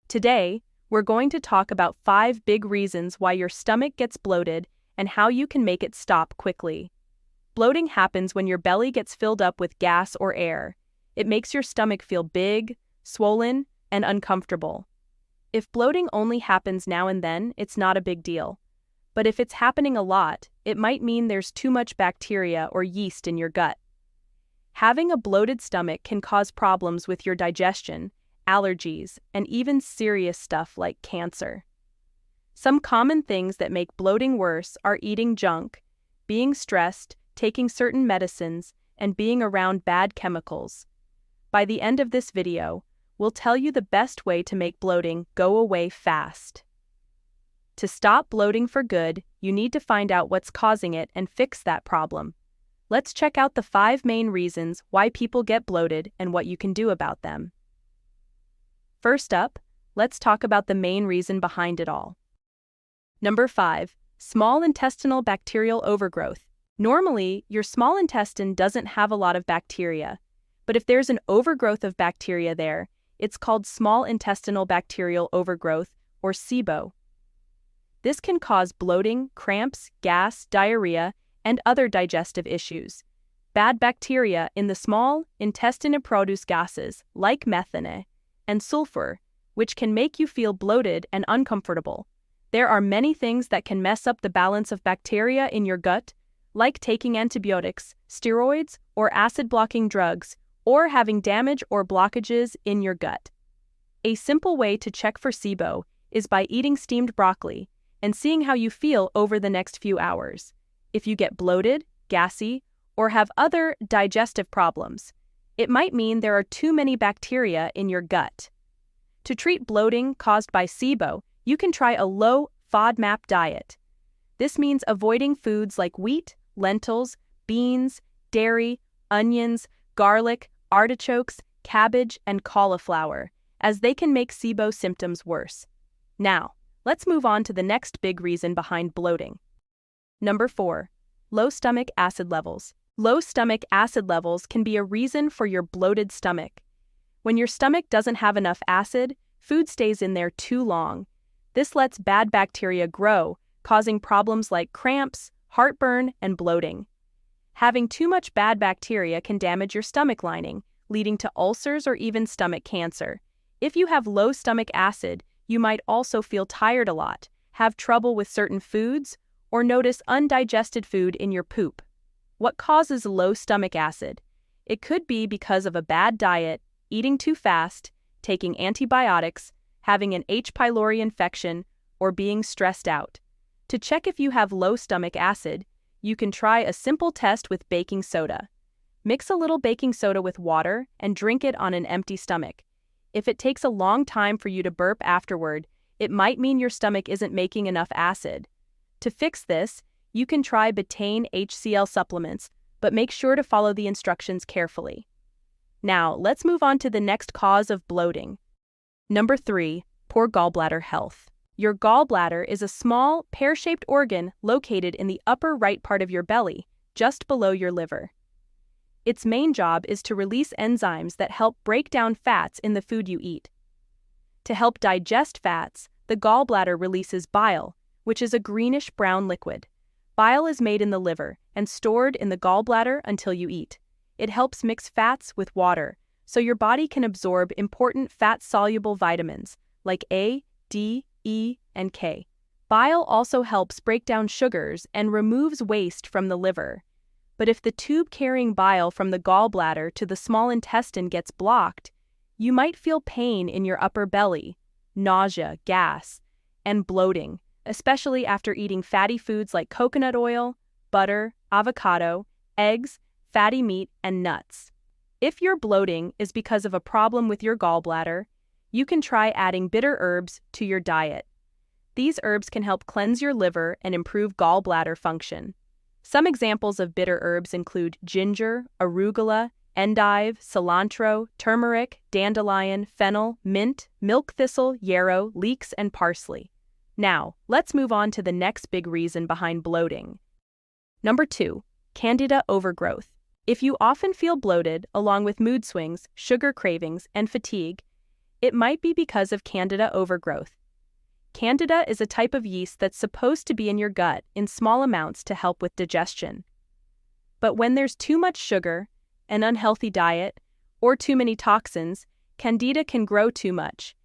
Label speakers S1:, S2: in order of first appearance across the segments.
S1: Today, we're going to talk about 5 big reasons why your stomach gets bloated and how you can make it stop quickly. Bloating happens when your belly gets filled up with gas or air. It makes your stomach feel big, swollen, and uncomfortable. If bloating only happens now and then, it's not a big deal. But if it's happening a lot, it might mean there's too much bacteria or yeast in your gut. Having a bloated stomach can cause problems with your digestion, allergies, and even serious stuff like cancer. Some common things that make bloating worse are eating junk, being stressed, taking certain medicines, and being around bad chemicals. By the end of this video, we'll tell you the best way to make bloating go away fast. To stop bloating for good, you need to find out what's causing it and fix that problem. Let's check out the 5 main reasons why people get bloated and what you can do about them. First up, let's talk about the main reason behind it all. Number 5. Small intestinal bacterial overgrowth. Normally, your small intestine doesn't have a lot of bacteria, but if there's an overgrowth of bacteria there, it's called small intestinal bacterial overgrowth, or SIBO. This can cause bloating, cramps, gas, diarrhea, and other digestive issues. Bad bacteria in the small intestine produce gases like methane and sulfur, which can make you feel bloated and uncomfortable. There are many things that can mess up the balance of bacteria in your gut, like taking antibiotics, steroids, or acid-blocking drugs, or having damage or blockages in your gut. A simple way to check for SIBO is by eating steamed broccoli and seeing how you feel over the next few hours. If you get bloated, gassy, or have other digestive problems, it might mean there are too many bacteria in your gut. To treat bloating caused by SIBO, you can try a low FODMAP diet. This means avoiding foods like wheat, lentils, beans, dairy, onions, garlic, artichokes, cabbage, and cauliflower, as they can make SIBO symptoms worse. Now, let's move on to the next big reason behind bloating. Number 4. Low stomach acid levels. Low stomach acid levels can be a reason for your bloated stomach. When your stomach doesn't have enough acid, food stays in there too long. This lets bad bacteria grow, causing problems like cramps, heartburn, and bloating. Having too much bad bacteria can damage your stomach lining, leading to ulcers or even stomach cancer. If you have low stomach acid, you might also feel tired a lot, have trouble with certain foods, or notice undigested food in your poop. What causes low stomach acid? It could be because of a bad diet, eating too fast, taking antibiotics, having an H. pylori infection, or being stressed out. To check if you have low stomach acid, you can try a simple test with baking soda. Mix a little baking soda with water and drink it on an empty stomach. If it takes a long time for you to burp afterward, it might mean your stomach isn't making enough acid. To fix this, you can try betaine HCl supplements, but make sure to follow the instructions carefully. Now, let's move on to the next cause of bloating. Number 3. Poor gallbladder health. Your gallbladder is a small, pear-shaped organ located in the upper right part of your belly, just below your liver. Its main job is to release enzymes that help break down fats in the food you eat. To help digest fats, the gallbladder releases bile, which is a greenish-brown liquid. Bile is made in the liver and stored in the gallbladder until you eat. It helps mix fats with water, so your body can absorb important fat-soluble vitamins like A, D, E, and K. Bile also helps break down sugars and removes waste from the liver. But if the tube carrying bile from the gallbladder to the small intestine gets blocked, you might feel pain in your upper belly, nausea, gas, and bloating, especially after eating fatty foods like coconut oil, butter, avocado, eggs, fatty meat, and nuts. If your bloating is because of a problem with your gallbladder, you can try adding bitter herbs to your diet. These herbs can help cleanse your liver and improve gallbladder function. Some examples of bitter herbs include ginger, arugula, endive, cilantro, turmeric, dandelion, fennel, mint, milk thistle, yarrow, leeks, and parsley. Now, let's move on to the next big reason behind bloating. Number 2. Candida overgrowth. If you often feel bloated, along with mood swings, sugar cravings, and fatigue, It might be because of Candida overgrowth. Candida is a type of yeast that's supposed to be in your gut in small amounts to help with digestion. But when there's too much sugar, an unhealthy diet, or too many toxins, Candida can grow too much.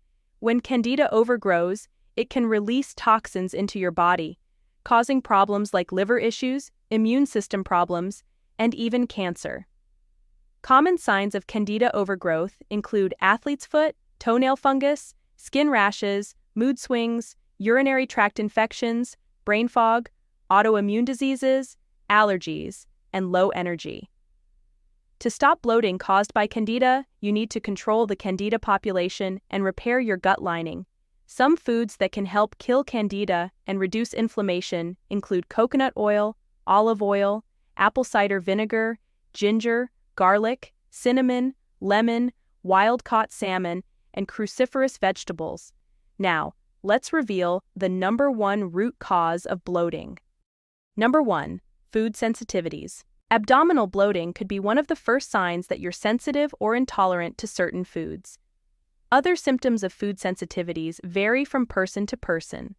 S1: When Candida overgrows, it can release toxins into your body, causing problems like liver issues, immune system problems, and even cancer. Common signs of Candida overgrowth include athlete's foot, toenail fungus, skin rashes, mood swings, urinary tract infections, brain fog, autoimmune diseases, allergies, and low energy. To stop bloating caused by Candida, you need to control the Candida population and repair your gut lining. Some foods that can help kill Candida and reduce inflammation include coconut oil, olive oil, apple cider vinegar, ginger, garlic, cinnamon, lemon, wild-caught salmon, and cruciferous vegetables. Now, let's reveal the number 1 root cause of bloating. Number 1. Food sensitivities. Abdominal bloating could be one of the first signs that you're sensitive or intolerant to certain foods. Other symptoms of food sensitivities vary from person to person.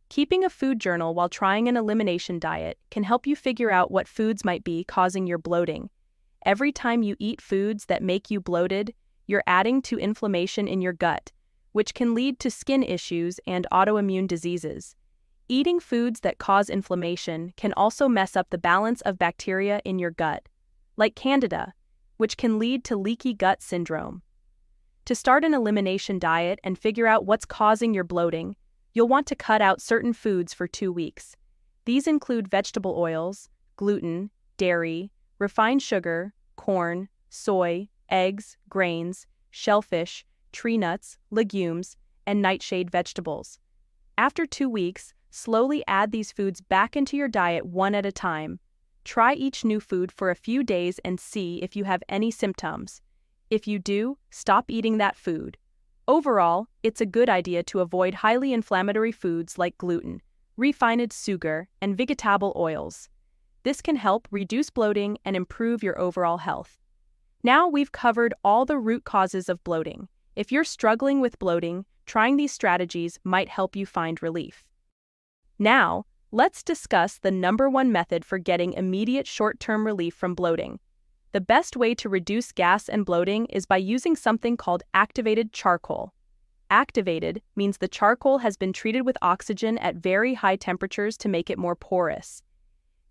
S1: Keeping a food journal while trying an elimination diet can help you figure out what foods might be causing your bloating. Every time you eat foods that make you bloated, you're adding to inflammation in your gut, which can lead to skin issues and autoimmune diseases. Eating foods that cause inflammation can also mess up the balance of bacteria in your gut, like Candida, which can lead to leaky gut syndrome. To start an elimination diet and figure out what's causing your bloating, you'll want to cut out certain foods for 2 weeks. These include vegetable oils, gluten, dairy, refined sugar, corn, soy, eggs, grains, shellfish, tree nuts, legumes, and nightshade vegetables. After 2 weeks, slowly add these foods back into your diet one at a time. Try each new food for a few days and see if you have any symptoms. If you do, stop eating that food. Overall, it's a good idea to avoid highly inflammatory foods like gluten, refined sugar, and vegetable oils. This can help reduce bloating and improve your overall health. Now we've covered all the root causes of bloating. If you're struggling with bloating, trying these strategies might help you find relief. Now, let's discuss the number 1 method for getting immediate short-term relief from bloating. The best way to reduce gas and bloating is by using something called activated charcoal. Activated means the charcoal has been treated with oxygen at very high temperatures to make it more porous.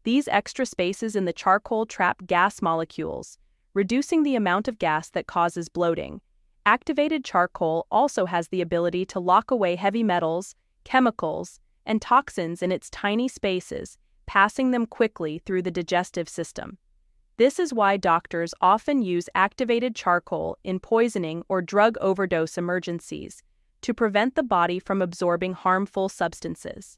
S1: These extra spaces in the charcoal trap gas molecules, reducing the amount of gas that causes bloating. Activated charcoal also has the ability to lock away heavy metals, chemicals, and toxins in its tiny spaces, passing them quickly through the digestive system. This is why doctors often use activated charcoal in poisoning or drug overdose emergencies, to prevent the body from absorbing harmful substances.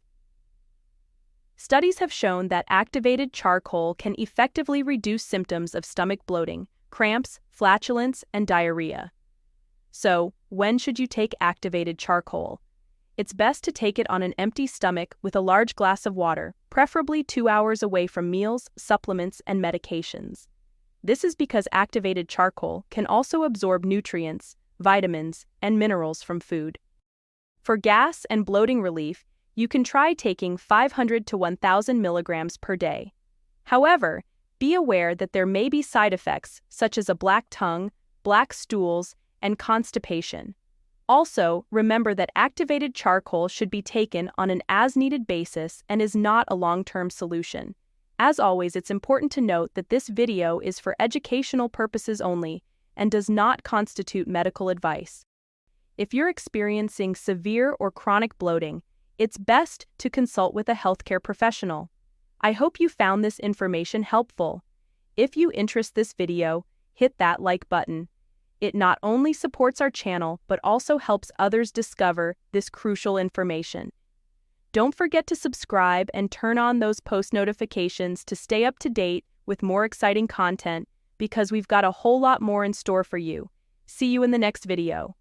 S1: Studies have shown that activated charcoal can effectively reduce symptoms of stomach bloating, cramps, flatulence, and diarrhea. So, when should you take activated charcoal? It's best to take it on an empty stomach with a large glass of water, preferably 2 hours away from meals, supplements, and medications. This is because activated charcoal can also absorb nutrients, vitamins, and minerals from food. For gas and bloating relief, you can try taking 500 to 1,000 milligrams per day. However, be aware that there may be side effects such as a black tongue, black stools, and constipation. Also, remember that activated charcoal should be taken on an as-needed basis and is not a long-term solution. As always, it's important to note that this video is for educational purposes only and does not constitute medical advice. If you're experiencing severe or chronic bloating, it's best to consult with a healthcare professional. I hope you found this information helpful. If you interest this video, hit that like button. It not only supports our channel, but also helps others discover this crucial information. Don't forget to subscribe and turn on those post notifications to stay up to date with more exciting content, because we've got a whole lot more in store for you. See you in the next video.